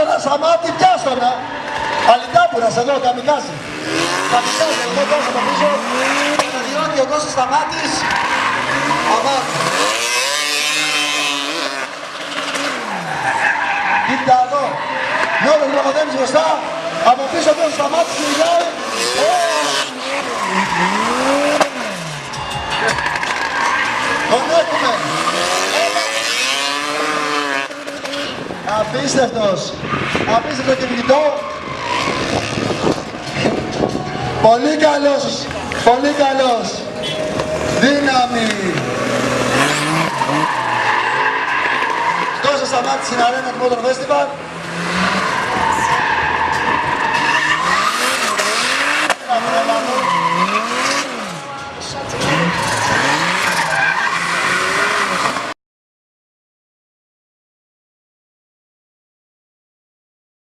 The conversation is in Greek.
Ένα Σαμάτη, πιάστονα. Αλιτάμπουρας εδώ, καμικάζι. Καμικάζι, εδώ τόσο από πίσω. Αναδιώνει ο Κώστας Σταμάτης. Αμάν. Κοίτα εδώ. Νιώδος Λογοδέμης μπροστά. Από πίσω ο Κώστας Σταμάτης κυνηγάει. Τον έχουμε. Απίστευτος. Απίστευτο κυνηγητό. Πολύ καλός. Πολύ καλός. Δύναμη. Κώστας Σταμάτης στην Αρένα του Motor Festival.